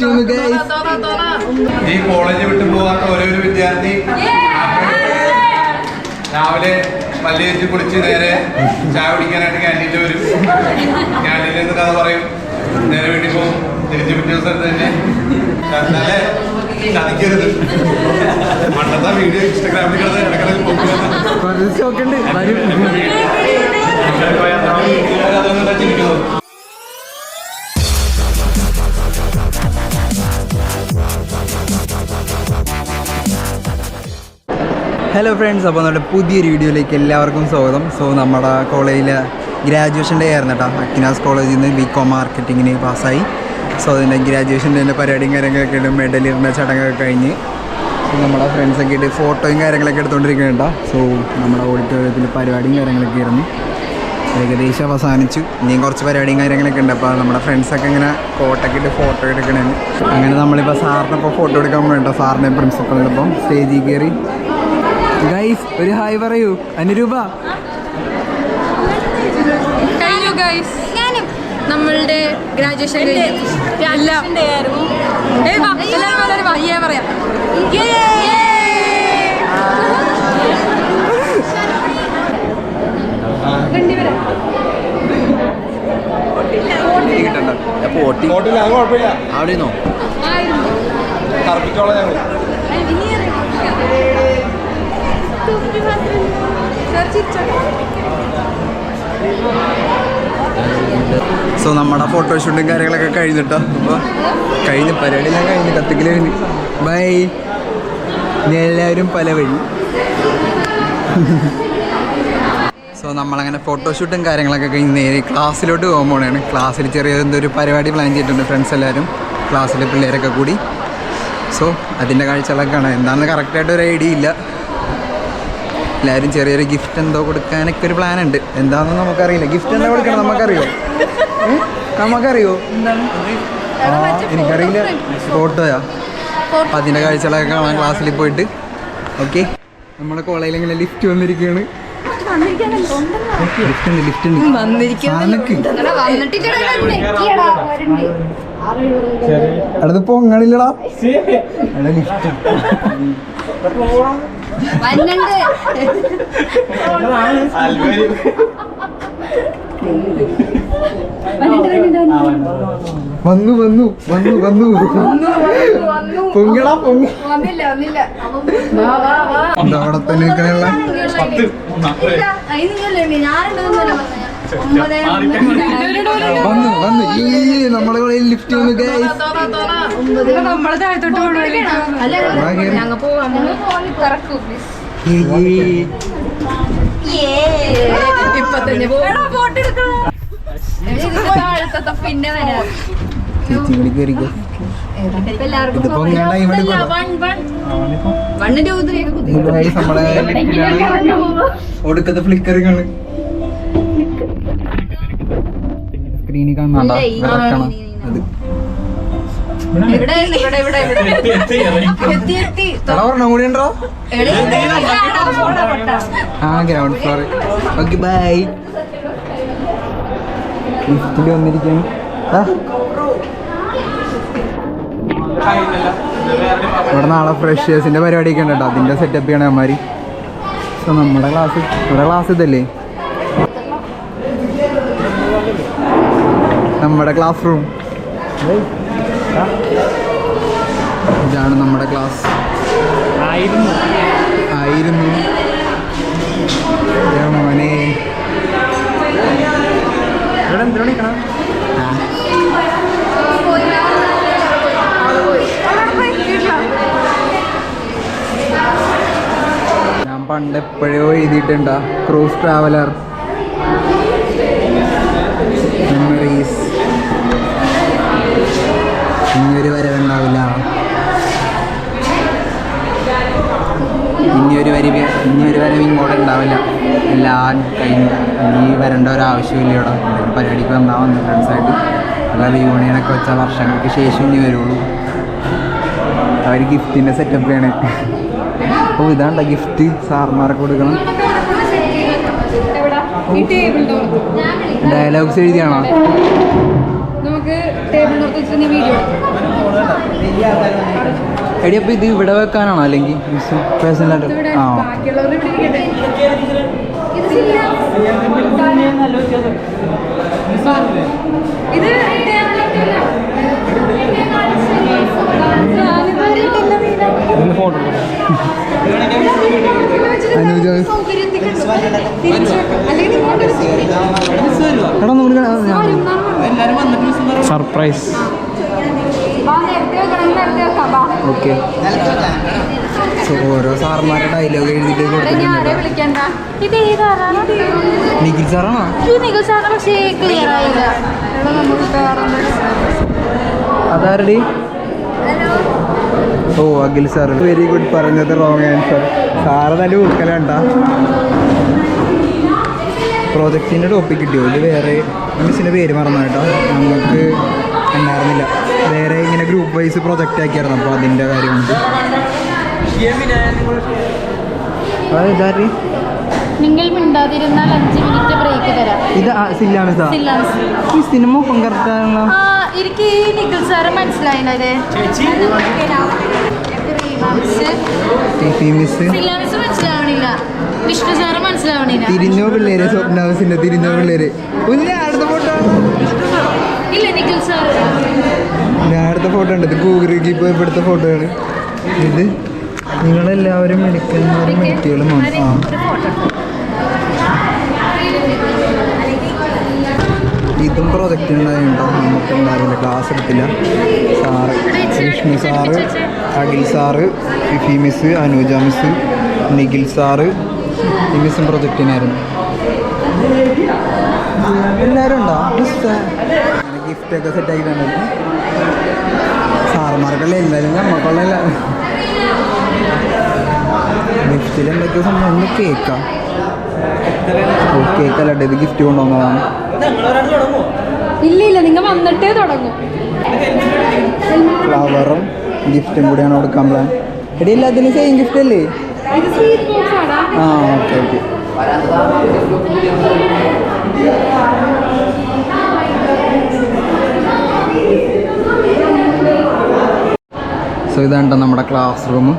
Lift ഈ college വിട്ടു പോകാത്ത ഓരോരു വിദ്യാർത്ഥി രാവിലെ പല്ല് തേച്ച് കുളിച്ച് നേരെ ചായ കുടിക്കാനായിട്ട് ക്യാൻറ്റീനിൽ വരും. ക്യാൻറ്റീനിൽ നിന്ന് കഥ പറയും, നേരെ വീട്ടിൽ പോകും. തിരിച്ച് പിറ്റേ ദിവസം തന്നെ എന്നാലേ ചതിക്കരുത്. പണ്ടത്തെ വീഡിയോ ഇൻസ്റ്റാഗ്രാമിൽ കിടന്ന് ഇടക്കിടയിൽ പോകുന്നത്. ഹലോ ഫ്രണ്ട്സ്, അപ്പോൾ നമ്മുടെ പുതിയൊരു വീഡിയോയിലേക്ക് എല്ലാവർക്കും സ്വാഗതം. സോ നമ്മുടെ കോളേജിലെ ഗ്രാജുവേഷൻ ഡേ ആയിരുന്നു കേട്ടോ. അക്കിനാസ് കോളേജിൽ നിന്ന് ബികോം മാർക്കറ്റിങ്ങിന് പാസ്സായി. സോ അതിൻ്റെ ഗ്രാജുവേഷൻ്റെ തന്നെ പരിപാടിയും കാര്യങ്ങളൊക്കെ ഉണ്ട്. മെഡലിടുന്ന ചടങ്ങൊക്കെ കഴിഞ്ഞ് നമ്മുടെ ഫ്രണ്ട്സൊക്കെ ആയിട്ട് ഫോട്ടോയും കാര്യങ്ങളൊക്കെ എടുത്തുകൊണ്ടിരിക്കുന്നുണ്ടോ. സോ നമ്മുടെ ഓഡിറ്റോറിയത്തിൽ പരിപാടിയും കാര്യങ്ങളൊക്കെ ആയിരുന്നു. ഏകദേശം അവസാനിച്ചു. ഇനിയും കുറച്ച് പരിപാടിയും കാര്യങ്ങളൊക്കെ ഉണ്ട്. അപ്പോൾ നമ്മുടെ ഫ്രണ്ട്സൊക്കെ ഇങ്ങനെ കോട്ടൊക്കെ ഇട്ട് ഫോട്ടോ എടുക്കണേന്ന്. അങ്ങനെ നമ്മളിപ്പോൾ സാറിനിപ്പോൾ ഫോട്ടോ എടുക്കാൻ വേണ്ട. സാറിനെ പ്രിൻസിപ്പളിനിപ്പം സ്റ്റേജിൽ കയറി. ഗൈസ് ഒരു ഹായ് പറയൂ. അനുരൂപ കഴിഞ്ഞു ഗൈസ്, നമ്മളുടെ ഗ്രാജുവേഷൻ എല്ലാവരും പറയാം. അവിടെന്നോ സോ നമ്മുടെ ഫോട്ടോഷൂട്ടും കാര്യങ്ങളൊക്കെ കഴിഞ്ഞിട്ടോ. അപ്പോൾ കഴിഞ്ഞ് പരിപാടിയെല്ലാം കഴിഞ്ഞ് കത്തിക്കൽ കഴിഞ്ഞ് ബൈ. ഇനി എല്ലാവരും പല വഴി. സോ നമ്മളങ്ങനെ ഫോട്ടോഷൂട്ടും കാര്യങ്ങളൊക്കെ കഴിഞ്ഞ് നേരെ ക്ലാസ്സിലോട്ട് പോകാൻ പോകണതാണ്. ക്ലാസ്സിൽ ചെറിയ എന്തൊരു പരിപാടി പ്ലാൻ ചെയ്തിട്ടുണ്ട് ഫ്രണ്ട്സ് എല്ലാവരും, ക്ലാസ്സിലെ പിള്ളേരൊക്കെ കൂടി. സോ അതിൻ്റെ കാഴ്ചകളൊക്കെ കാണാം. എന്താണെന്ന് കറക്റ്റായിട്ട് ഒരു ഐഡിയ ഇല്ല. എല്ലാവരും ചെറിയൊരു ഗിഫ്റ്റ് എന്തോ കൊടുക്കാനൊക്കെ ഒരു പ്ലാൻ ഉണ്ട്. എന്താണെന്ന് നമുക്കറിയില്ല. ഗിഫ്റ്റ് എന്താ കൊടുക്കണം നമുക്കറിയോ? നമുക്കറിയോ? എനിക്കറിയില്ല. ഫോട്ടോയാ. അപ്പം അതിൻ്റെ കാഴ്ചകളൊക്കെ കാണാൻ ക്ലാസ്സിൽ പോയിട്ട്. ഓക്കെ, നമ്മുടെ കോളേജിൽ ഇങ്ങനെ ലിഫ്റ്റ് വന്നിരിക്കുകയാണ്. ലിഫ്റ്റ് അടുത്ത് പൊങ്ങണില്ലടാ. ലിഫ്റ്റ് വന്നു വന്നു വന്നു വന്നു പൊങ്ങടാ പൊങ്ങ. അവിടെ തന്നെ നിൽക്കണുള്ള വന്നു വന്നു ഈ നമ്മളെ കളയിൽ ലിഫ്റ്റ് വന്നു. ഒടുക്കത്തെ ഫ്ലിക്കറിങ് സ്ക്രീനിൽ കാണാൻ അത് കൂടിയുണ്ടോ? ആ ഗ്രൗണ്ട് ഫ്ലോർ. Okay bye. ലിഫ്റ്റിൽ വന്നിരിക്കുന്നു. ഇവിടെ നാളെ ഫ്രഷേഴ്സിൻ്റെ പരിപാടിയൊക്കെ ഉണ്ട് കേട്ടോ. അതിൻ്റെ സെറ്റപ്പ് ചെയ്യണേ അമ്മമാര്. സോ നമ്മുടെ ക്ലാസ് ഇതല്ലേ നമ്മുടെ ക്ലാസ് റൂം. ഇതാണ് നമ്മുടെ ക്ലാസ്. ആയിരുന്നു മോനെ. ഞാൻ പണ്ട് എപ്പോഴോ എഴുതിയിട്ടുണ്ടാ ക്രൂസ് ട്രാവലർ മെമ്മറീസ്. ഇനിയൊരു വരവുണ്ടാവില്ല. ഇനിയൊരു വരവ് ഇങ്ങോട്ട് ഉണ്ടാവില്ല. എല്ലാം കഴിഞ്ഞു. ഇനി വരേണ്ട ഒരാവശ്യമില്ല. ഇവിടെ പരിപാടിക്ക് വന്നാൽ വന്നു ഫ്രണ്ട്സായിട്ട്. അല്ലാതെ യൂണിയനൊക്കെ വെച്ചാൽ വർഷങ്ങൾക്ക് ശേഷം ഇനി വരുള്ളൂ. അവർ ഗിഫ്റ്റിൻ്റെ സെറ്റപ്പൊക്കെയാണ്. അപ്പോൾ ഇതാണ്ട ഗിഫ്റ്റ് സാർമാർക്ക് കൊടുക്കണം. ഡയലോഗ്സ് എഴുതിയാണോ? നമുക്ക് ടേബിൾ നിർത്തി വെച്ചിട്ട് നീ വീഡിയോ എടി അപ്പോൾ ഇത് ഇവിടെ വെക്കാനാണോ അല്ലെങ്കിൽ പേഴ്സണലായിട്ട്? ആ ബാക്കിയുള്ളവർ ഇവിടെ ഇരിക്കട്ടെ. ഇത് ഫോട്ടോ സർപ്രൈസ്. ഓക്കെ. സോ ഓരോ സാറന്മാരുടെ ഡയലോഗ് എഴുതിയിട്ട് കൊടുത്തിട്ടുണ്ട്. നിഖിൽ സാറാണോ? അതാരടി? ഓ അഖിൽ സാർ. Very good. പറഞ്ഞത് റോങ് ആൻസർ. സാറ് തന്നെ ഊക്കലണ്ട. പ്രോജക്റ്റിൻ്റെ ടോപ്പിക് കിട്ടിയോ? ഇത് വേറെ മിസ്സിൻ്റെ പേര് മറന്നു കേട്ടോ. നമുക്ക് ഉണ്ടായിരുന്നില്ല. വേറെ ഇങ്ങനെ ഗ്രൂപ്പ് വൈസ് പ്രൊജക്റ്റ് ആക്കിയായിരുന്നു. അപ്പോൾ അതിൻ്റെ കാര്യമുണ്ട്. ഇതാരി നിങ്ങൾ മിണ്ടാതിരുന്നാൽ 5 മിനിറ്റ് ബ്രേക്ക് തരാം. ഇത് സില്ലാമിസാ. ഈ സിനിമ പങ്കെടുത്താണല്ലോ. എനിക്ക് ഈ നിഖിൽ സാറ് മനസ്സിലായില്ലേ? സില്ലാമിസ് മനസ്സിലാവണില്ല. വിഷ്ണു സാറ് മനസ്സിലാവണില്ല. തിരിഞ്ഞോ പിള്ളേര്. സ്വപ്നാവസിന്റെ തിരിഞ്ഞോ പിള്ളേര്. അടുത്ത ഫോട്ടോ ഇല്ല നിഖിൽ സാർ. ഞാൻ അടുത്ത ഫോട്ടോ ഉണ്ട്. ഇത് ഗൂഗിളിലേക്ക് ഇപ്പോൾ ഇവിടുത്തെ ഫോട്ടോ ആണ്. ഇത് നിങ്ങളെല്ലാവരും മെഡിക്കൽമാരും മെഡിക്കുകളും ഇതും പ്രൊജക്റ്റ് ഉണ്ടായിട്ടുണ്ടോ? നമുക്ക് ഉണ്ടായിരുന്നില്ല. ക്ലാസ് എടുത്തില്ല. Sir Vishnu sir, Akhil sir, Fifi miss, Anuja miss, Nikhil sir, ഈ മിസ്സും പ്രൊജക്റ്റിനായിരുന്നു. എല്ലാവരും ഉണ്ടോ? ഗിഫ്റ്റൊക്കെ സെറ്റാക്കിയിട്ടുണ്ട്. സാറന്മാർക്കല്ലേ എന്തായാലും നമ്മൾക്കുള്ള ഗിഫ്റ്റിൽ എന്തൊക്കെ സംഭവം? ഒന്ന് കേക്കാ. കേക്കല്ല, ഇത് ഗിഫ്റ്റ് കൊണ്ടുവന്നതാണ്. ഇല്ല നിങ്ങൾ വന്നിട്ടേ തുടങ്ങും. ഫ്ലവറും ഗിഫ്റ്റും കൂടിയാണ് കൊടുക്കാൻ പ്ലാൻ. എടി എല്ലാത്തിനും സെയിം ഗിഫ്റ്റ് അല്ലേ? ആ ഓക്കെ ഓക്കെ. സോ ഇതാണ് നമ്മുടെ classroom.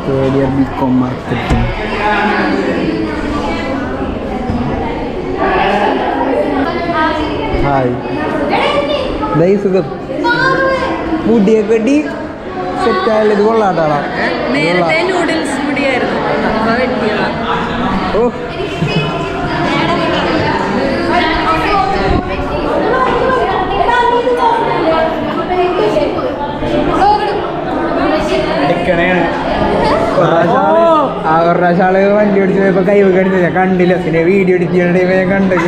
Third year BCom marketing. Hi. ദൈ സുഖം. മുടിയൊക്കെ കെട്ടി സെറ്റായാലും ഇത് കൊള്ളാട്ടാളാ. നേരത്തെ നൂഡിൽസ് മുടിയായിരുന്നു. ഓ ഒരാശാള് വണ്ടി ഓടിച്ച് പോയപ്പോ കൈ കടിച്ച ഞാൻ കണ്ടില്ല. പിന്നെ വീഡിയോ എഡിറ്റ് ചെയ്യുന്ന ടൈം ഞാൻ കണ്ടത്.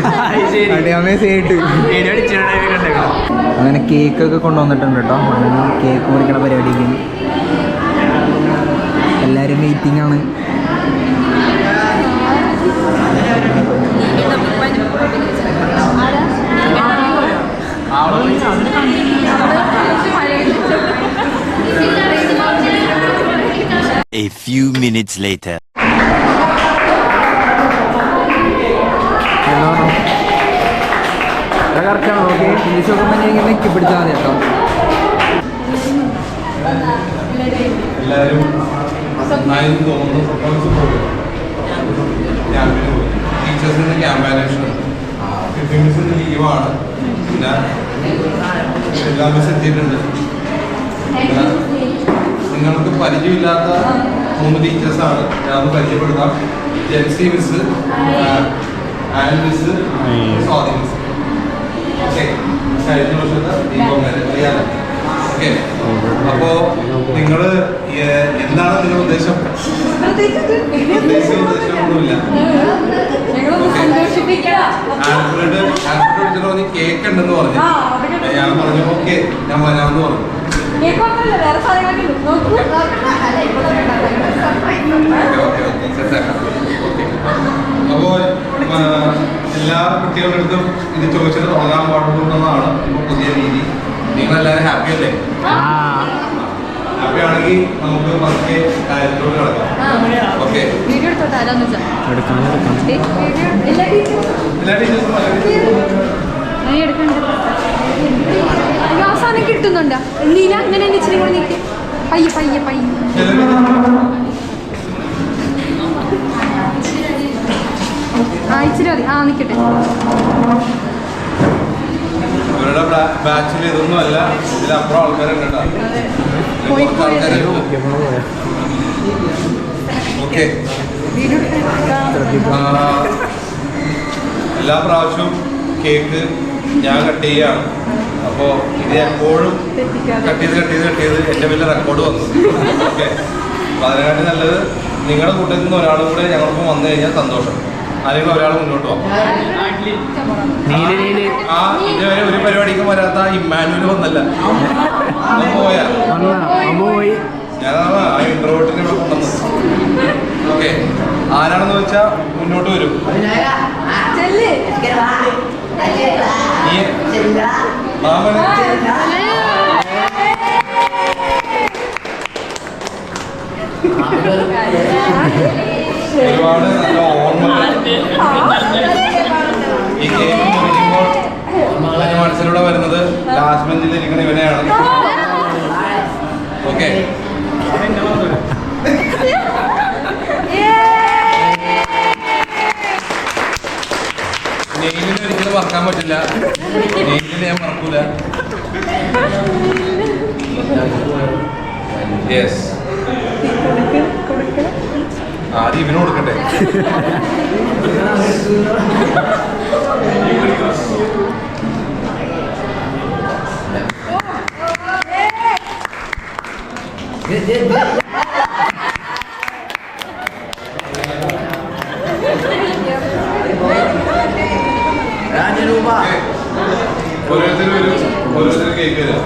അങ്ങനെ കേക്കൊക്കെ കൊണ്ടുവന്നിട്ടുണ്ട് കേട്ടോ. കേക്ക് മുറിക്കണ പരിപാടിക്ക് എല്ലാവരും മീറ്റിംഗ് ആണ്. A few minutes later. കറക്റ്റാണോ? ഓക്കെ. ഇംഗ്ലീഷ് നോക്കുമ്പോൾ ഇങ്ങനെ നെക്കി പിടിച്ചാൽ മതി കേട്ടോ. എല്ലാവരും നന്നായി തോന്നുന്നു. ക്യാമ്പിന് പോയി. ടീച്ചേഴ്സിൻ്റെ ക്യാമ്പ് ആനിവേഷൻ മിസ്സിൻ്റെ ലീവാണ്. പിന്നെ എല്ലാ മിസ് എത്തിയിട്ടുണ്ട്. നിങ്ങൾക്ക് പരിചയമില്ലാത്ത 3 ടീച്ചേഴ്സാണ്. ഞാൻ പരിചയപ്പെടുത്താം. Jency miss, Ann miss, Swathi miss. Okay. കഴിഞ്ഞ വർഷത്തെ അറിയാലോ. ഓക്കെ. അപ്പോൾ നിങ്ങൾ എന്താണ് നിങ്ങളുടെ ഉദ്ദേശം? ഉദ്ദേശമൊന്നുമില്ല. ആൽഫ്രഡ് പറഞ്ഞ് കേക്ക് ഉണ്ടെന്ന് പറഞ്ഞു. ഞാൻ പറഞ്ഞു ഓക്കെ ഞാൻ വരാമെന്ന് പറഞ്ഞു. അപ്പോൾ എല്ലാ കുട്ടികളുടെ അടുത്തും ഇത് ചോദിച്ചിട്ട് തുടങ്ങാൻ പാടുള്ളതാണ് പുതിയ രീതി. നിങ്ങളെല്ലാവരും ഹാപ്പി അല്ലേ? ഹാപ്പി ആണെങ്കിൽ നമുക്ക് പതുക്കെ കാര്യത്തിലോട്ട് കിടക്കാം. ഓക്കെ. എല്ലാ ടീച്ചേഴ്സും ഞാൻ എടുക്കണ്ട. അയ്യോ, ആ സാധനം കിട്ടുന്നുണ്ടോ? നീല അങ്ങനെ ഇച്ചിരി കൂടി നീക്കി. പയ്യെ പയ്യെ പയ്യെ. ആ ഇച്ചിരി മതി. ആ നിൽക്കട്ടെ. ഇവരുടെ ബാച്ചിൽ ഇതൊന്നും അല്ല, ഇതിലപ്പുറം ആൾക്കാരുണ്ട് കേട്ടോ. പോയി പോയി. ഓക്കെ, എല്ലാ പ്രാവശ്യവും കേക്ക് ഞാൻ കട്ട് ചെയ്യുകയാണ്. അപ്പോൾ ഇത് എപ്പോഴും കട്ട് ചെയ്ത് എൻ്റെ വലിയ റെക്കോർഡ് വന്നു. ഓക്കെ, അപ്പോൾ അതിനെക്കാട്ടി നല്ലത് നിങ്ങളുടെ കൂട്ടത്തിൽ നിന്ന് ഒരാളും കൂടെ ഞങ്ങൾക്കും വന്നു കഴിഞ്ഞാൽ സന്തോഷം. അല്ലെങ്കിൽ ഒരാൾ മുന്നോട്ട് പോകും. ആ ഇതുവരെ ഒരു പരിപാടിക്കും വരാത്ത ഇമ്മാനുവൽ വന്നല്ല, പോയാ ഞാനാണ് ആ ഇൻട്രോവേർട്ടിനെ ഇവിടെ കൊണ്ടുവന്നത്. ഓക്കെ, ആരാണെന്ന് വെച്ചാൽ മുന്നോട്ട് വരും. മാമന് ഒരുപാട് നല്ല ഓർമ്മകൾ ഈ കേക്ക് മുറിക്കുമ്പോൾ എൻ്റെ മനസ്സിലൂടെ വരുന്നത് ലാസ്റ്റ് ബെഞ്ചിൽ ഇരിക്കുന്ന ഇവനെയാണ്. ഓക്കെ, നെയിലിന് ഒരിക്കലും മറക്കാൻ പറ്റില്ല. നെയിലിന് ഞാൻ മറക്കൂല. യെസ്, ആദ്യം ഇവന് കൊടുക്കട്ടെ. ഓരോരുത്തർ കേക്ക് തരാം.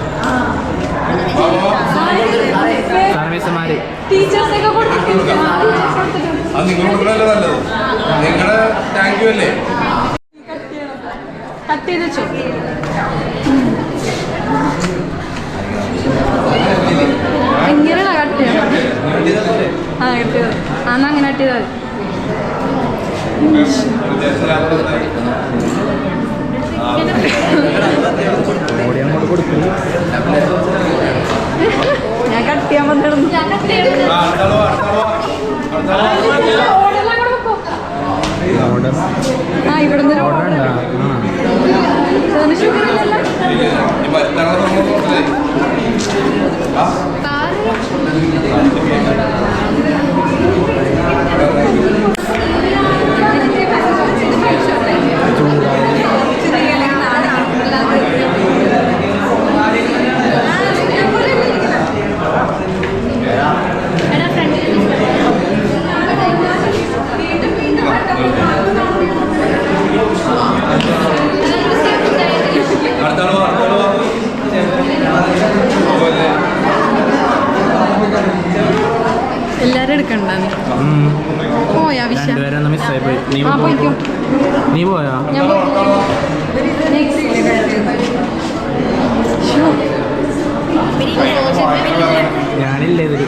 ടീച്ചേഴ്സൊക്കെ കൊടുത്തിട്ടുണ്ട്. അത് നിങ്ങൾ കൊടുക്കണല്ലേ നല്ലത്. നിങ്ങളുടെ താങ്ക് യു അല്ലേ. കട്ട് ചെയ്ത് വെച്ചോ. എങ്ങനെയാ കട്ട് ചെയ്യണം? ആ കട്ട് ചെയ്തത്. എന്നാ അങ്ങനെ കട്ട് ചെയ്താൽ ഞാൻ കട്ട് ചെയ്യാൻ വന്നിടുന്നു. ആ ഇവിടെ നിന്ന് എല്ലാരും എടുക്കണ്ട. പോയാ വിഷയം ആ പോയിക്കോ. നീ പോയാ ഞാൻ ഞാനില്ല ഇതിൽ.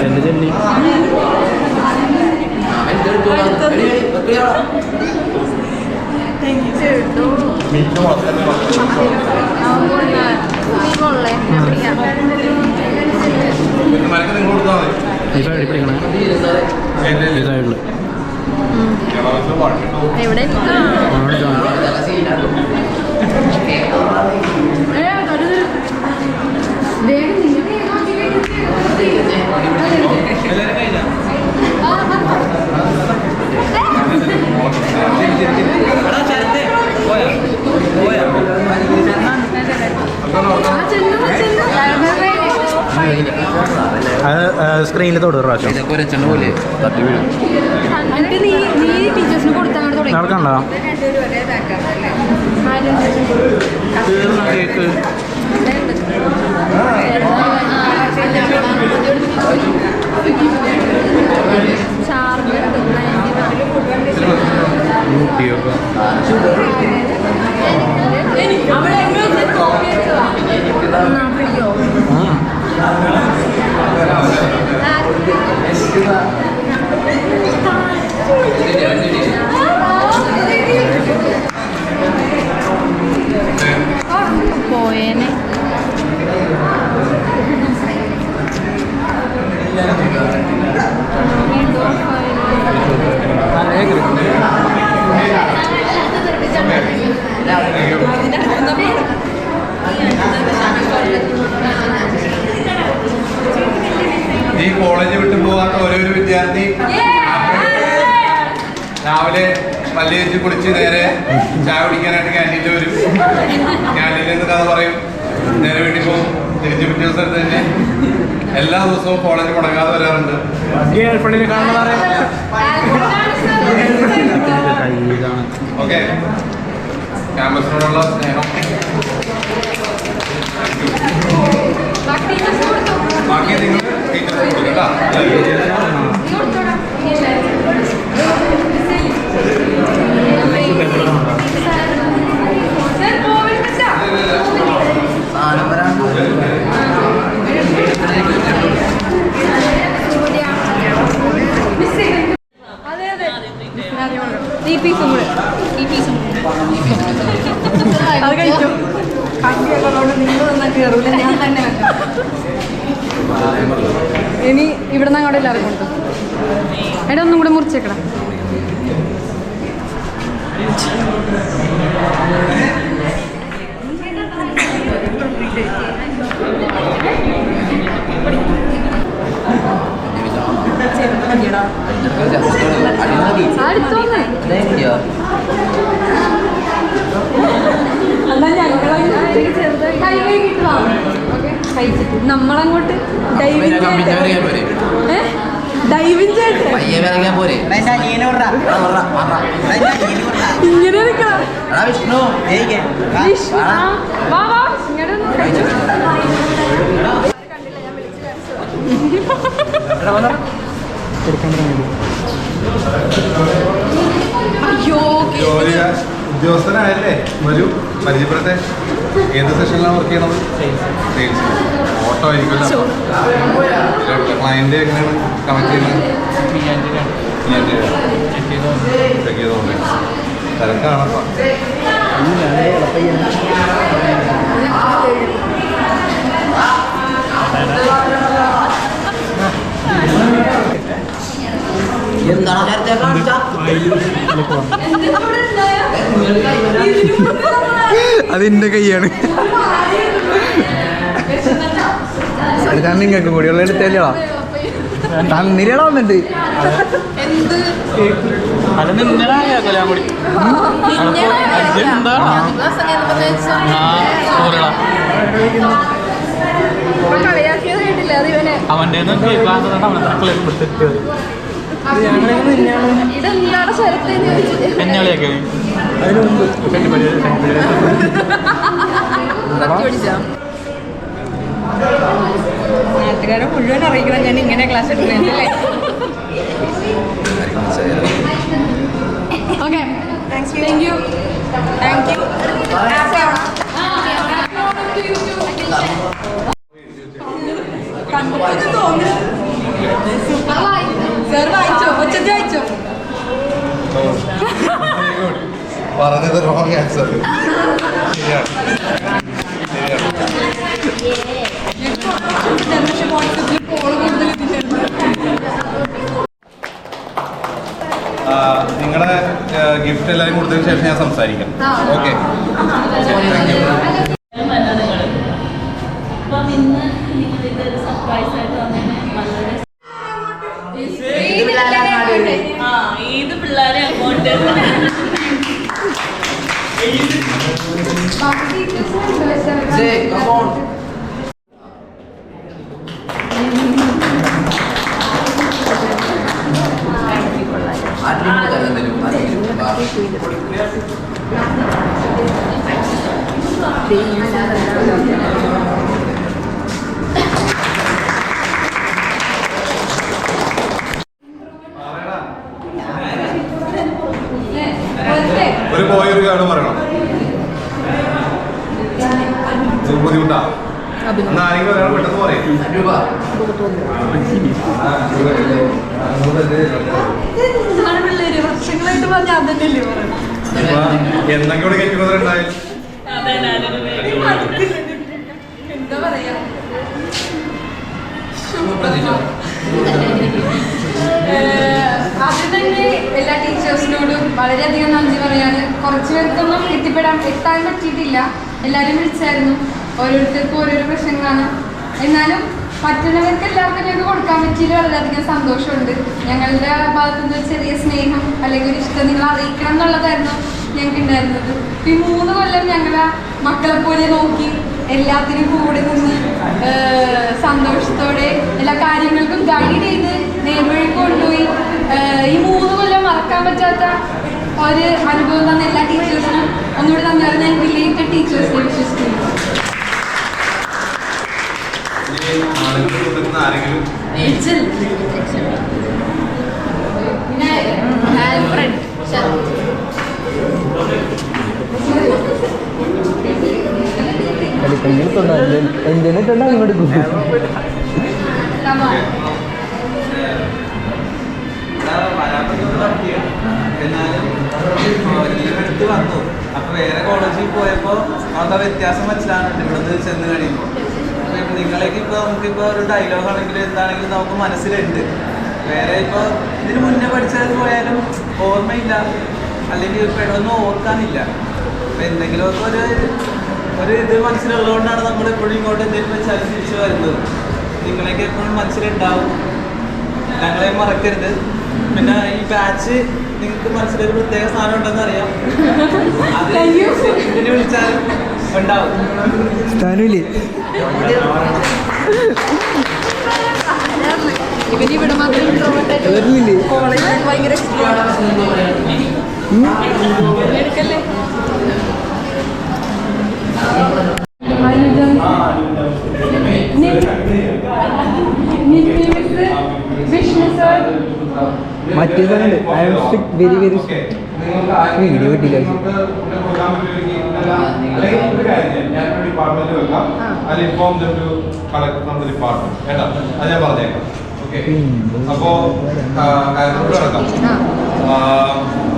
ചെല്ലി ചെല്ലി നിങ്ങൾ കൊടുത്താൽ മതി. ഈ സൈഡിൽ പിടിക്കണേ. ഈ സൈഡിൽ എവിടെ അത് സ്ക്രീനിൽ തൊടും പ്രാവശ്യം ടീച്ചേഴ്സിന് കൊടുത്താൽ നടക്കണ്ടോ കേക്ക് ഇനി കോളേജ് വിട്ടു പോകാത്ത ഓരോരോ വിദ്യാർത്ഥി രാവിലെ പല്ല് തേച്ച് കുളിച്ച് നേരെ ചായ കുടിക്കാനായിട്ട് ക്യാൻറ്റീനിൽ വരും. ക്യാൻറ്റീനിൽ നിന്ന് കഥ പറയും, നേരെ വീട്ടിൽ പോകും. തിരിച്ച് പിറ്റേ ദിവസം തന്നെ എല്ലാ ദിവസവും കോളേജ് മുടങ്ങാതെ വരാറുണ്ട്. ഓക്കെ, ക്യാമ്പസിനോടുള്ള സ്നേഹം. ബാക്കി നിങ്ങൾ ടീച്ചേഴ്സ് കൊടുക്കട്ടോ. ഈ പീസും കൂടെ അത് കഴിച്ചു. നിങ്ങൾ തന്നെ കയറൂല, ഞാൻ തന്നെ ഇനി ഇവിടെ നിന്ന് അങ്ങോട്ട് എല്ലാവരും കൊടുത്തു. എടാ ഒന്നും കൂടെ മുറിച്ചേക്കണം. നമ്മളങ്ങോട്ട് ഡൈവിങ് ഇങ്ങനെ നിൽക്കണം. അയ്യോ, ഉദ്യോഗസ്ഥനായല്ലേ? വരൂ, പരിചയപ്പെടട്ടെ. ഏത് സെഷനിലാണ് വർക്ക് ചെയ്യണത്? സെയിൽസ്. ഓട്ടോ ആയിരിക്കുമല്ലോ. ക്ലയന്റ് എങ്ങനെയാണ് കണക്ട് ചെയ്യുന്നത്? ചെക്ക് ചെയ്തോണ്ട് തിരക്കാണപ്പ. അതിന്റെ കൈയാണ്. അടുത്താണ് നിങ്ങൾക്ക് കൂടിയുള്ള എടുത്തല്ലോ. തന്നിരടാ വന്നിട്ട് അവന്റെ ഇതെന്താണ് സ്വരത്തേന്ന് ചോദിച്ചത്. എന്നെളിയൊക്കെ നാട്ടുകാരെ മുഴുവൻ അറിയിക്കണം ഞാൻ ഇങ്ങനെ ക്ലാസ് എടുക്കുന്നല്ലേ. Okay, thank you. കണ്ടിട്ട് തോന്നുന്നു. സാർ വായിച്ചോ? ഒച്ചത് വായിച്ചോ? പറഞ്ഞത് റോങ് ആൻസർ. ശരിയാണ്. നിങ്ങളുടെ ഗിഫ്റ്റ് എല്ലാവരും കൊടുത്തതിന് ശേഷം ഞാൻ സംസാരിക്കാം. Okay, thank U. ഏത് പിള്ളേരെ അങ്ങോട്ട് ഒരു പോയ ഒരു കാര്യം പറയണം. ബുദ്ധിമുട്ടാ. എന്നാ ആരെങ്കിലും ഒരാൾ പെട്ടെന്ന് പറയും. വർഷങ്ങളായിട്ട് പറഞ്ഞ അതന്നെയല്ലേ പറയണം. എന്തൊക്കെയോട് കേൾക്കുന്നവരുണ്ടായി. എന്താ പറയാ, ആദ്യം തന്നെ എല്ലാ ടീച്ചേഴ്സിനോടും വളരെയധികം നന്ദി പറയാണ്. കുറച്ച് പേർക്കൊന്നും എത്താൻ പറ്റിയിട്ടില്ല. എല്ലാവരും വിളിച്ചായിരുന്നു. ഓരോരുത്തർക്കും ഓരോരോ പ്രശ്നങ്ങളാണ്. എന്നാലും പറ്റുന്നവർക്ക് എല്ലാവർക്കും ഞങ്ങൾക്ക് കൊടുത്തു. മറക്കാൻ പറ്റിയതിൽ വളരെയധികം സന്തോഷമുണ്ട്. ഞങ്ങളുടെ ഭാഗത്തുനിന്ന് ഒരു ചെറിയ സ്നേഹം അല്ലെങ്കിൽ ഒരു ഇഷ്ടം നിങ്ങൾ അറിയിക്കണം എന്നുള്ളതായിരുന്നു ഞങ്ങൾക്ക് ഉണ്ടായിരുന്നത്. ഈ 3 കൊല്ലം ഞങ്ങളെ മക്കളെ പോലെ നോക്കി എല്ലാത്തിനും കൂടെ നിന്ന് സന്തോഷത്തോടെ എല്ലാ കാര്യങ്ങൾക്കും ഗൈഡ് ചെയ്ത് നേർവഴി കൊണ്ടുപോയി ഈ 3 കൊല്ലം മറക്കാൻ പറ്റാത്ത ഒരു അനുഭവം തന്ന എല്ലാ ടീച്ചേഴ്സിനും ഒന്നുകൂടി നന്ദിയാണ് ഞാൻ റിലേറ്റഡ് ടീച്ചേഴ്സിനെ വിശ്വസിക്കുന്നു. ആരെങ്കിലും ആൽഫ്രഡ് എന്തിനാ ഇങ്ങോട്ട് എടുത്ത് വന്നു. അപ്പൊ വേറെ കോളേജിൽ പോയപ്പോ അതാ വ്യത്യാസം മനസ്സിലാകുന്നുണ്ട് ഇവിടുന്ന് ചെന്ന് കഴിയുമ്പോൾ. അപ്പൊ നിങ്ങളേക്ക് ഇപ്പൊ നമുക്കിപ്പോ ഒരു ഡയലോഗ് ആണെങ്കിലും എന്താണെങ്കിലും നമുക്ക് മനസ്സിലുണ്ട്. വേറെ ഇപ്പൊ ഇതിന് മുന്നേ പഠിച്ചത് പോയാലും ഓർമ്മയില്ല, അല്ലെങ്കിൽ പെട്ടെന്ന് ഓർക്കാനില്ല. അപ്പൊ എന്തെങ്കിലുമൊക്കെ ഒരു ഇത് മനസ്സിലുള്ളതുകൊണ്ടാണ് നമ്മൾ എപ്പോഴും ഇങ്ങോട്ട് എന്തെങ്കിലും വെച്ചാൽ തിരിച്ചു വരുന്നത്. നിങ്ങളെയൊക്കെ എപ്പോഴും മനസ്സിലുണ്ടാവും, ഞങ്ങളെ മറക്കരുത്. പിന്നെ ഈ ബാച്ച് നിങ്ങൾക്ക് മനസ്സിലൊരു പ്രത്യേക സ്ഥാനം ഉണ്ടെന്ന് അറിയാം. അത് ഇതിന് വിളിച്ചാലും ഉണ്ടാവും. സ്ഥാനമില്ലേ ഇവിടെ മാത്രം കോളേജിൽ ഭയങ്കര എടുക്കല്ലേ. വിഷ്ണു സർ മറ്റേ സാധനമുണ്ട്. I M strict, very very video കിട്ടില്ല. ഡിപ്പാർട്ട്മെന്റ് വെക്കാം, അതിൽ ഇൻഫോം കളക്ട് നമ്മുടെ ഡിപ്പാർട്ട്മെന്റ് കേട്ടോ, അത് ഞാൻ പറഞ്ഞേക്കാം. ഓക്കെ, അപ്പോ കാര്യങ്ങളോട് കിടക്കാം.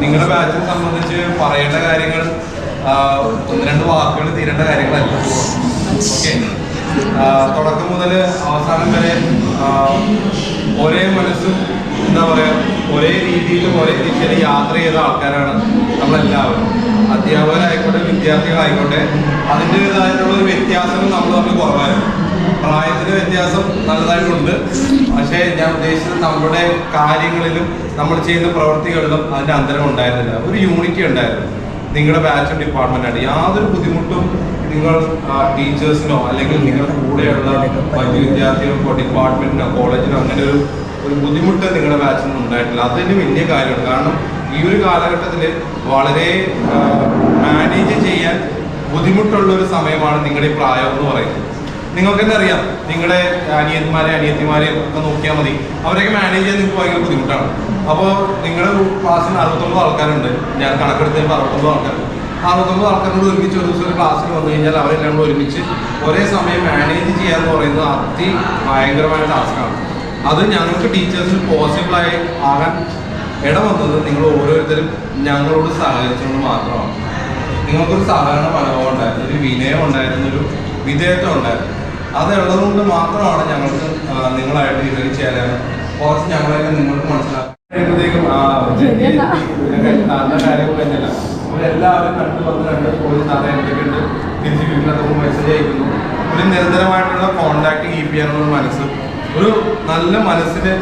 നിങ്ങളുടെ ബാച്ചിനെ സംബന്ധിച്ച് പറയേണ്ട കാര്യങ്ങൾ 1-2 വാക്കുകൾ തീരേണ്ട കാര്യങ്ങളല്ല. ഓക്കെ, തുടക്കം മുതൽ അവസാനം വരെ ഒരേ മനസ്സും എന്താ പറയുക ഒരേ രീതിയിലും ഒരേ ദിശയിൽ യാത്ര ചെയ്ത ആൾക്കാരാണ് നമ്മളെല്ലാവരും. അധ്യാപകരായിക്കോട്ടെ വിദ്യാർത്ഥികളായിക്കോട്ടെ അതിൻ്റെതായിട്ടുള്ള ഒരു വ്യത്യാസങ്ങൾ നമ്മൾ തമ്മിൽ കുറവായിരുന്നു. പ്രായത്തിന് വ്യത്യാസം നല്ലതായിട്ടുണ്ട്, പക്ഷേ ഞാൻ ഉദ്ദേശിച്ചത് നമ്മുടെ കാര്യങ്ങളിലും നമ്മൾ ചെയ്യുന്ന പ്രവൃത്തികളിലും അതിൻ്റെ അന്തരം ഉണ്ടായിരുന്നില്ല. ഒരു യൂണിറ്റി ഉണ്ടായിരുന്നു. നിങ്ങളുടെ ബാച്ചും ഡിപ്പാർട്ട്മെൻറ്റാണ്. യാതൊരു ബുദ്ധിമുട്ടും നിങ്ങൾ ടീച്ചേഴ്സിനോ അല്ലെങ്കിൽ നിങ്ങളുടെ കൂടെയുള്ള മറ്റു വിദ്യാർത്ഥികൾക്കോ ഡിപ്പാർട്ട്മെൻറ്റിനോ കോളേജിനോ അങ്ങനെ ഒരു ബുദ്ധിമുട്ട് നിങ്ങളുടെ ബാച്ചിൽ നിന്ന് ഉണ്ടായിട്ടില്ല. അതിന് വലിയ കാര്യമാണ്. കാരണം ഈ ഒരു കാലഘട്ടത്തിൽ വളരെ മാനേജ് ചെയ്യാൻ ബുദ്ധിമുട്ടുള്ള ഒരു സമയമാണ് നിങ്ങളുടെ ഈ പ്രായം എന്ന് പറയുന്നത്. നിങ്ങൾക്ക് തന്നെ അറിയാം, നിങ്ങളുടെ അനിയത്തിമാരെയും ഒക്കെ നോക്കിയാൽ മതി, അവരൊക്കെ മാനേജ് ചെയ്യാൻ നിങ്ങൾക്ക് ഭയങ്കര ബുദ്ധിമുട്ടാണ്. അപ്പോൾ നിങ്ങളുടെ ക്ലാസ്സിൽ 69 ആൾക്കാരുണ്ട്. ഞാൻ കണക്കെടുത്തപ്പോൾ 69 ആൾക്കാരുണ്ട്. 69 ആൾക്കാരോട് ഒരുമിച്ച് ഒരു ദിവസം ഒരു ക്ലാസ്സിൽ വന്നു കഴിഞ്ഞാൽ അവരെല്ലാം കൂടെ ഒരുമിച്ച് ഒരേ സമയം മാനേജ് ചെയ്യാന്ന് പറയുന്നത് ഭയങ്കരമായ ടാസ്ക്കാണ്. അത് ഞങ്ങൾക്ക് ടീച്ചേഴ്സിന് പോസിബിളായി ആകാൻ ഇടവന്നത് നിങ്ങൾ ഓരോരുത്തരും ഞങ്ങളോട് സഹകരിച്ചുകൊണ്ട് മാത്രമാണ്. നിങ്ങൾക്കൊരു സഹകരണ മനോഭാവം ഉണ്ടായിരുന്നു, ഒരു വിനയം ഉണ്ടായിരുന്നു, ഒരു വിധേയത്വം ഉണ്ടായിരുന്നു. അതുള്ളതുകൊണ്ട് മാത്രമാണ് ഞങ്ങൾക്ക് നിങ്ങളായിട്ട് ഇതൊക്കെ ചെയ്യാൻ കുറച്ച് ഞങ്ങളെയൊക്കെ നിങ്ങൾക്ക് മനസ്സിലാക്കുമ്പോഴത്തേക്കും നല്ല കാര്യങ്ങൾ തന്നെയല്ല. അവരെല്ലാവരും കണ്ട് പോയി സാറേ എന്തൊക്കെയുണ്ട് തിരിച്ച് വീട്ടിലൊക്കെ മെസ്സേജ് അയക്കുന്നു. ഒരു നിരന്തരമായിട്ടുള്ള കോണ്ടാക്ട് കീപ്പ് ചെയ്യാനുള്ള മനസ്സ്, ഒരു നല്ല മനസ്സിന്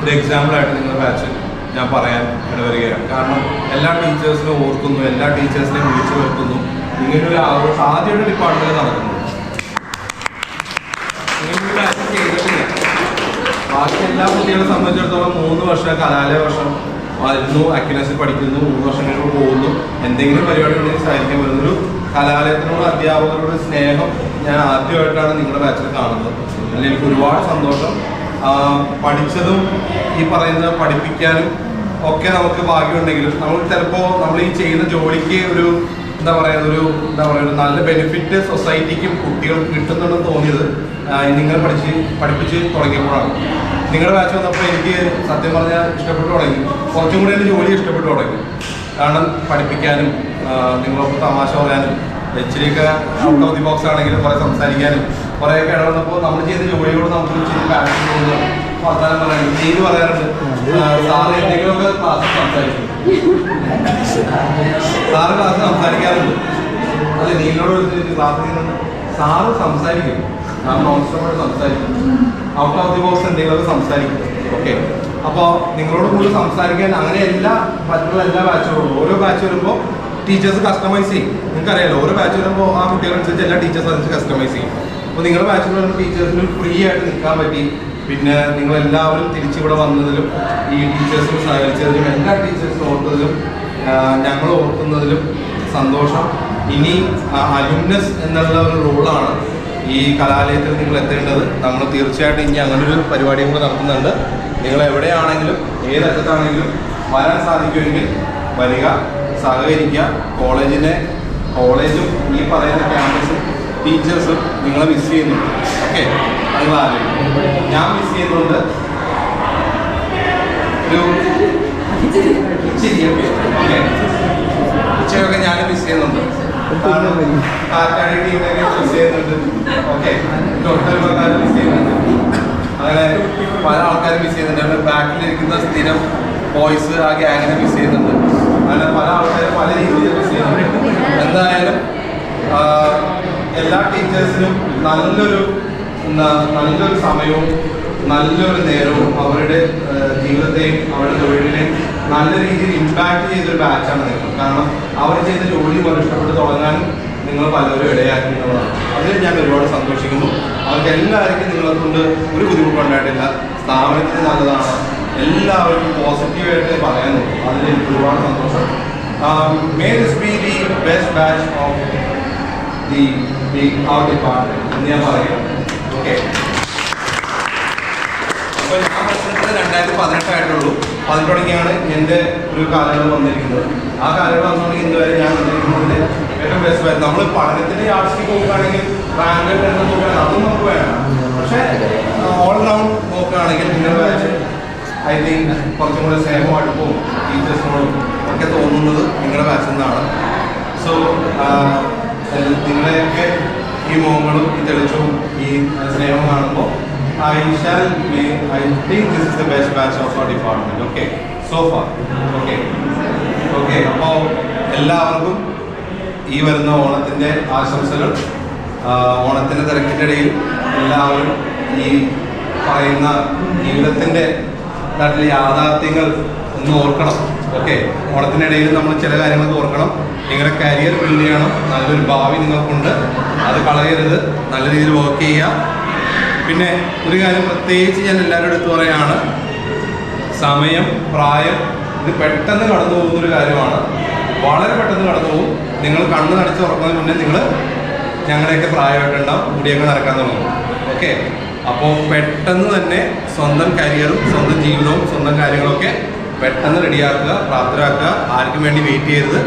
ഒരു എക്സാമ്പിളായിട്ട് നിങ്ങളുടെ ബാച്ച് ഞാൻ പറയാൻ ഇടവരികയാണ്. കാരണം എല്ലാ ടീച്ചേഴ്സിനും ഓർക്കുന്നു, എല്ലാ ടീച്ചേഴ്സിനെയും വിളിച്ചു വരുത്തുന്നു. ഇങ്ങനൊരു ആഘോഷം ആദ്യമായിട്ട് ഡിപ്പാർട്ട്മെന്റ് നടക്കുന്നു. ഇങ്ങനൊരു ബാച്ച് ചെയ്തിട്ടില്ല. ബാക്കി എല്ലാ കുട്ടികളെ സംബന്ധിച്ചിടത്തോളം 3 വർഷം കലാലയ വർഷം വരുന്നു, അക്യുനസിൽ പഠിക്കുന്നു, 3 വർഷം കഴിയുമ്പോൾ പോകുന്നു, എന്തെങ്കിലും പരിപാടി ഉണ്ടെങ്കിൽ സഹായിക്കാൻ വരുന്നൊരു കലാലയത്തിനോട് അധ്യാപകരുടെ സ്നേഹം ഞാൻ ആദ്യമായിട്ടാണ് നിങ്ങളുടെ ബാച്ചിൽ കാണുന്നത്. അതിൽ എനിക്ക് ഒരുപാട് സന്തോഷം. പഠിച്ചതും ഈ പറയുന്ന പഠിപ്പിക്കാനും ഒക്കെ നമുക്ക് ഭാഗ്യമുണ്ടെങ്കിലും നമ്മൾ ചിലപ്പോൾ നമ്മൾ ഈ ചെയ്യുന്ന ജോലിക്ക് ഒരു നല്ല ബെനിഫിറ്റ് സൊസൈറ്റിക്കും കുട്ടികൾക്കും കിട്ടുന്നുണ്ടെന്ന് തോന്നിയത് നിങ്ങൾ പഠിപ്പിച്ച് തുടങ്ങിയപ്പോഴാണ്. നിങ്ങളുടെ ബാച്ച് വന്നപ്പോൾ എനിക്ക് സത്യം പറഞ്ഞാൽ ഇഷ്ടപ്പെട്ടു തുടങ്ങി. കുറച്ചും കൂടി എൻ്റെ ജോലി ഇഷ്ടപ്പെട്ടു തുടങ്ങി. കാരണം പഠിപ്പിക്കാനും നിങ്ങളൊപ്പം തമാശ പറയാനും ഇച്ചിരിയൊക്കെ ഔട്ട് ഓഫ് ദി ബോക്സ് ആണെങ്കിലും കുറേ സംസാരിക്കാനും കുറേയൊക്കെ ഇടവന്നപ്പോൾ നമ്മൾ ചെയ്ത ജോലിയോട് നമുക്ക് ഇച്ചിരി പാഷൻ തോന്നുക, വർത്താനം പറയാനും നീര് പറയാറുണ്ട്. സാറ് എന്തെങ്കിലുമൊക്കെ ക്ലാസ് സംസാരിക്കും, സാറ് ക്ലാസ് സംസാരിക്കാറുണ്ട്. അല്ലെ നീനോട് ക്ലാസ്സിൽ നിന്ന് സാറ് സംസാരിക്കും. നാം നോൺസ്റ്റോപ്പായിട്ട് സംസാരിക്കും. ഔട്ട് ഓഫ് ദി ബോക്സ് എന്തെങ്കിലുമൊക്കെ സംസാരിക്കും. ഓക്കെ, അപ്പോൾ നിങ്ങളോട് കൂടുതൽ സംസാരിക്കാൻ അങ്ങനെ മറ്റുള്ള എല്ലാ ബാച്ചുകളും ഓരോ ബാച്ച് വരുമ്പോൾ ടീച്ചേഴ്സ് കസ്റ്റമൈസ് ചെയ്യും. നിങ്ങൾക്കറിയാലോ, ഓരോ ബാച്ച് വരുമ്പോൾ ആ കുട്ടികളനുസരിച്ച് എല്ലാ ടീച്ചേഴ്സ് അനുസരിച്ച് കസ്റ്റമൈസ് ചെയ്യും. അപ്പോൾ നിങ്ങളുടെ ബാച്ചിൽ വരുന്ന ടീച്ചേഴ്സിന് ഫ്രീ ആയിട്ട് നിൽക്കാൻ പറ്റി. പിന്നെ നിങ്ങളെല്ലാവരും തിരിച്ചിവിടെ വന്നതിലും ഈ ടീച്ചേഴ്സിന് സഹകരിച്ചതിലും എല്ലാ ടീച്ചേഴ്സിനും ഓർത്തതിലും ഞങ്ങൾ ഓർക്കുന്നതിലും സന്തോഷം. ഇനി അലുമിനസ് എന്നുള്ള ഒരു റോളാണ് ഈ കലാലയത്തിൽ നിങ്ങൾ എത്തേണ്ടത്. നമ്മൾ തീർച്ചയായിട്ടും ഇനി അങ്ങനൊരു പരിപാടിയും കൂടെ നടത്തുന്നുണ്ട്. നിങ്ങൾ എവിടെയാണെങ്കിലും ഏതറ്റത്താണെങ്കിലും വരാൻ സാധിക്കുമെങ്കിൽ വരിക, സഹകരിക്കുക. കോളേജും ഈ പറയുന്ന ക്യാമ്പസും ടീച്ചേഴ്സും നിങ്ങളെ മിസ് ചെയ്യുന്നുണ്ട്. ഓക്കെ, നിങ്ങൾ ആലോചിക്കും. ഞാൻ മിസ് ചെയ്യുന്നുണ്ട്. ഉച്ചയൊക്കെ ഞാൻ മിസ് ചെയ്യുന്നുണ്ട്. കാറ്റാടി ടീമിനൊക്കെ മിസ് ചെയ്യുന്നുണ്ട്. ഓക്കെ, തൊട്ടൽക്കാർ മിസ് ചെയ്യുന്നുണ്ട്. അങ്ങനെ പല ആൾക്കാരും മിസ് ചെയ്യുന്നുണ്ട്. ബാക്കിലിരിക്കുന്ന സ്ഥിരം ബോയ്സ് ആ ഗ്യാങ്ങിനെ മിസ് ചെയ്യുന്നുണ്ട്. അങ്ങനെ പല ആൾക്കാരും പല രീതിയിൽ മിസ് ചെയ്യുന്നുണ്ട്. എന്തായാലും എല്ലാ ടീച്ചേഴ്സിനും നല്ലൊരു സമയവും നല്ലൊരു നേരവും അവരുടെ ജീവിതത്തെയും അവരുടെ തൊഴിലിനെയും നല്ല രീതിയിൽ ഇമ്പാക്ട് ചെയ്തൊരു ബാച്ചാണ് നിങ്ങൾ. കാരണം അവർ ചെയ്ത ജോലി പോലെ ഇഷ്ടപ്പെട്ട് തുടങ്ങാനും നിങ്ങൾ പലരും ഇടയാക്കുന്നതാണ്. അതിൽ ഞാൻ ഒരുപാട് സന്തോഷിക്കുന്നു. അവർക്ക് എല്ലാവർക്കും നിങ്ങളെ കൊണ്ട് ഒരു ബുദ്ധിമുട്ടുണ്ടായിട്ടില്ല. സ്ഥാപനത്തിന് നല്ലതാണ്. എല്ലാവർക്കും പോസിറ്റീവായിട്ട് പറയാനുള്ളൂ. അതിൽ എനിക്ക് ഒരുപാട് സന്തോഷം. May this be the best batch of our department എന്ന് ഞാൻ പറയാം. ഓക്കെ, അപ്പോൾ ഞാൻ പഠിച്ചിട്ട് 2018 ആയിട്ടുള്ളൂ. 18 തുടങ്ങിയാണ് എൻ്റെ ഒരു കാലയളവ് വന്നിരിക്കുന്നത്. ആ കാലയളവ് വന്നുകൊണ്ടെങ്കിൽ ഇന്നുവരെ ഞാൻ വന്നിരിക്കുന്നതിൻ്റെ ഏറ്റവും ബെസ്റ്റ് ബാച്ച്. നമ്മൾ പഠനത്തിൻ്റെ യാർഡ്സ്റ്റിക്ക് നോക്കുകയാണെങ്കിൽ റാങ്ക് എന്ന് നോക്കുകയാണെങ്കിൽ അതും നമുക്ക് വേണം. പക്ഷേ ഓൾ റൗണ്ട് നോക്കുകയാണെങ്കിൽ നിങ്ങളുടെ ബാച്ച് ഐ തിങ്ക് കുറച്ചും കൂടെ സ്നേഹമായിട്ട് പോകും. ടീച്ചേഴ്സിനോടും ഒക്കെ തോന്നുന്നത് നിങ്ങളുടെ ബാച്ചിൽ നിന്നാണ്. സോ നിങ്ങളെയൊക്കെ ഈ മോഹങ്ങളും ഈ തെളിച്ചവും ഈ സ്നേഹവും കാണുമ്പോൾ I think this is the best batch of our department. Okay, so far. Okay. അപ്പോൾ എല്ലാവർക്കും ഈ വരുന്ന ഓണത്തിൻ്റെ ആശംസകൾ. ഓണത്തിൻ്റെ തിരക്കിൻ്റെ ഇടയിൽ എല്ലാവരും ഈ പറയുന്ന ജീവിതത്തിൻ്റെ നാട്ടിലെ യാഥാർത്ഥ്യങ്ങൾ ഒന്ന് ഓർക്കണം. ഓക്കെ, ഓണത്തിനിടയിൽ നമ്മൾ ചില കാര്യങ്ങളൊക്കെ ഓർക്കണം. നിങ്ങളുടെ കരിയർ ബിൽഡ് ചെയ്യണം. നല്ലൊരു ഭാവി നിങ്ങൾക്കുണ്ട്, അത് കളയരുത്. നല്ല രീതിയിൽ വർക്ക് ചെയ്യുക. പിന്നെ ഒരു കാര്യം പ്രത്യേകിച്ച് ഞാൻ എല്ലാവരും എടുത്തു പറയുകയാണ്, സമയം, പ്രായം ഇത് പെട്ടെന്ന് കടന്നു പോകുന്നൊരു കാര്യമാണ്. വളരെ പെട്ടെന്ന് കടന്നു പോകും. നിങ്ങൾ കണ്ണ് നടിച്ച് തുറക്കുന്നതിന് മുന്നേ നിങ്ങൾ ഞങ്ങളുടെയൊക്കെ പ്രായമായിട്ടുണ്ടാവും, മുടിയൊക്കെ നടക്കാൻ തുടങ്ങും. ഓക്കെ, അപ്പോൾ പെട്ടെന്ന് തന്നെ സ്വന്തം കരിയറും സ്വന്തം ജീവിതവും സ്വന്തം കാര്യങ്ങളൊക്കെ പെട്ടെന്ന് റെഡിയാക്കുക, പ്രാപ്തരാക്കുക. ആർക്കും വേണ്ടി വെയിറ്റ് ചെയ്യരുത്.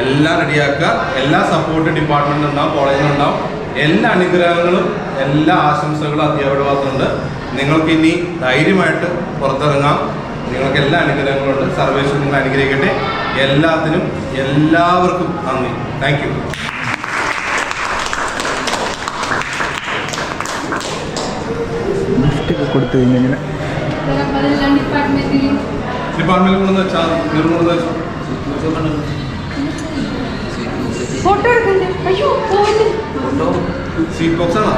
എല്ലാം റെഡിയാക്കുക. എല്ലാ സപ്പോർട്ട് ഡിപ്പാർട്ട്മെൻറ്റുണ്ടാവും, കോളേജിലുണ്ടാവും. എല്ലാ അനുഗ്രഹങ്ങളും എല്ലാ ആശംസകളും അധ്യാപകരുടെ ഭാഗത്തുണ്ട്. നിങ്ങൾക്ക് ഇനി ധൈര്യമായിട്ട് പുറത്തിറങ്ങാം. നിങ്ങൾക്ക് എല്ലാ അനുഗ്രഹങ്ങളും ഉണ്ട്. സർവേശ്വരൻ നിങ്ങൾ അനുഗ്രഹിക്കട്ടെ. എല്ലാത്തിനും എല്ലാവർക്കും നന്ദി. Thank you. കൊടുത്തു ഇങ്ങനെ ഡിപ്പാർട്ട്മെന്റിൽ കൊണ്ടെന്ന് വെച്ചാൽ നിർമ്മുന്നത് ഫോട്ടോ എടുക്കണ്ടേ? അയ്യോ സ്വീറ്റ് ബോക്സ് ആണോ?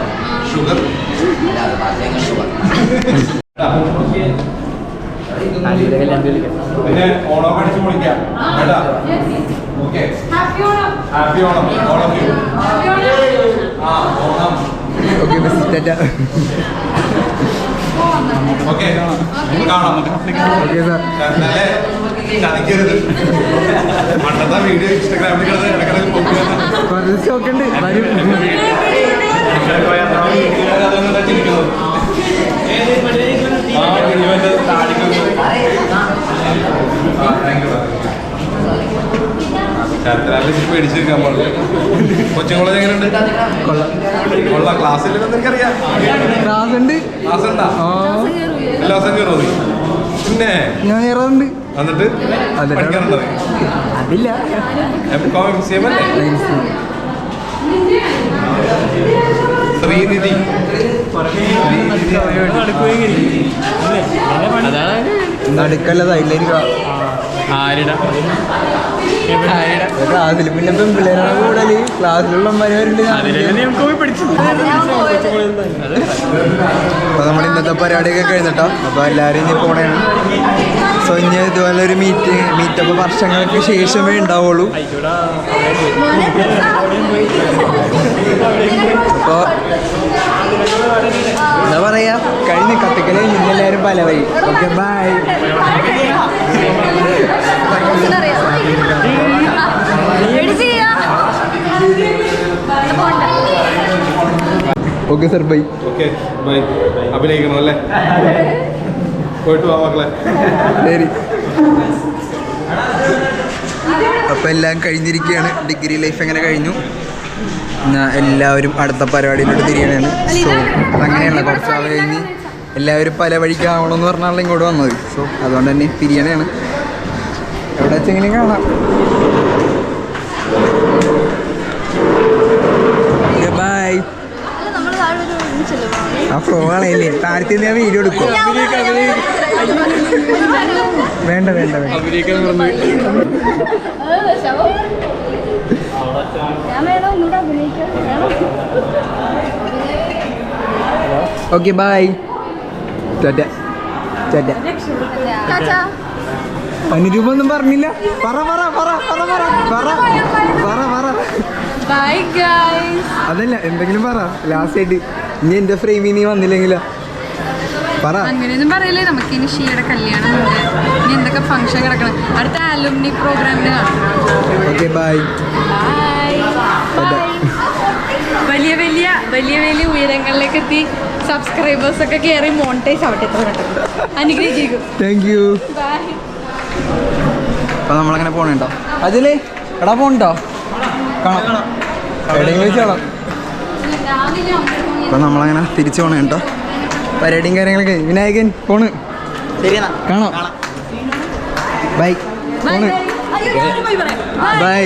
ഷുഗർ പിന്നെ ഓണം അടിച്ചു പൊളിക്കാം കേട്ടാ. Okay, happy Onam all of you. Onam. Okay, okay, കാണാം. Okay sir. ചതിക്കരുത്. പണ്ടത്തെ വീഡിയോ ഇൻസ്റ്റാഗ്രാമിൽ ഇടക്കിടക്ക് കുറച്ച് സ്റ്റോക്ക് ഉണ്ട് വരും. പേടിച്ചിരിക്കാൻ പാടില്ല. കൊച്ചിൻ കോളേജ് എങ്ങനെയുണ്ട്? കൊള്ളാം. ക്ലാസ്സില്ലെന്ന് എനിക്കറിയാം. ക്ലാസ് ഉണ്ട്. ക്ലാസ് ഉണ്ടാ? എല്ലാ ദിവസം കയറുമോ? പിന്നെ ഞാൻ കയറാറുണ്ട്. എന്നിട്ട് പഠിക്കാറുണ്ടോ? അതില്ല. ശ്രീനിധി നടുക്കല്ല സൈഡിലേക്ക് ക്ലാസ്സിൽ പിന്നെ പെൺപിള്ളേരാണ് കൂടുതൽ ക്ലാസ്സിലുള്ള അമ്മമാരുണ്ട്. അപ്പോൾ നമ്മൾ ഇന്നത്തെ പരിപാടിയൊക്കെ കഴിഞ്ഞിട്ടോ. അപ്പോൾ എല്ലാവരും ഇനി പോണേണ്. സോ ഇനി ഇതുപോലെ ഒരു മീറ്റപ്പ് വർഷങ്ങൾക്ക് ശേഷമേ ഉണ്ടാവുള്ളൂ. അപ്പോൾ എന്താ പറയാ, കഴിഞ്ഞ് കത്തിക്കലേ ഇന്നെല്ലാവരും പല വഴി. Okay bye. Okay sir bye. Okay bye. അഭിനയിക്കണം അല്ലേ? പോയിട്ട് വാ മക്കളെ. ശരി. അപ്പോൾ എല്ലാം കഴിഞ്ഞിരിക്കുകയാണ്. ഡിഗ്രി ലൈഫ് എങ്ങനെ കഴിഞ്ഞു? എല്ലാവരും അടുത്ത പരിപാടിയിലോട്ട് തിരിയണതാണ്. സോ അങ്ങനെയല്ല, കുറച്ച് ആൾ കഴിഞ്ഞ് എല്ലാവരും പല വഴിക്കാവണമെന്ന് പറഞ്ഞാണല്ലോ ഇങ്ങോട്ട് വന്നത്. സോ അതുകൊണ്ട് തന്നെ പിരിയണയാണ്. എവിടെ വെച്ചെങ്കിലും കാണാം. ബൈ. ആ ഫ്ലോ ആണല്ലേ, താഴത്തിൽ ഞാൻ വീഡിയോ എടുക്കും. വേണ്ട വേണ്ട വേണ്ട. Okay bye. അനുരൂപ ഒന്നും പറഞ്ഞില്ല. പറ പറ പറ പറ പറ പറ പറ പറ. Bye guys. അതല്ല, എന്തെങ്കിലും പറ ലാസ്റ്റ് ആയിട്ട്. ഇനി എന്റെ ഫ്രെയിമിൽ നീ വന്നില്ലെങ്കിലോ? പറ. അങ്ങനെയൊന്നും പറയില്ലേ, നമുക്ക് ഇനി ഷീയുടെ കല്യാണം ഉണ്ട്, ഇനി എന്തൊക്കെ ഫംഗ്ഷൻ കിടക്കണം, അടുത്ത അലുമിനി പ്രോഗ്രാമിന് കാണാം. Okay bye. വലിയ വലിയ വലിയ വലിയ ഉയരങ്ങളിലേക്ക് എത്തി സബ്സ്ക്രൈബേഴ്സ് ഒക്കെ കയറി മോണിറ്റൈസ് ആവട്ടെ. അനുഗ്രഹിക്കും. Thank you. ബൈ. അപ്പോൾ നമ്മളങ്ങനെ പോകണുണ്ടോ? അതിലേ എടാ പോകണ്ടോ? കാണാം, എവിടെയെങ്കിലും വെച്ചോളാം. അപ്പോൾ നമ്മളങ്ങനെ തിരിച്ചു പോകണേ കേട്ടോ. പരിപാടിയും കാര്യങ്ങളൊക്കെ. വിനായകൻ പോണ്. കാണാം. ബൈ. പോണ്. ബൈ.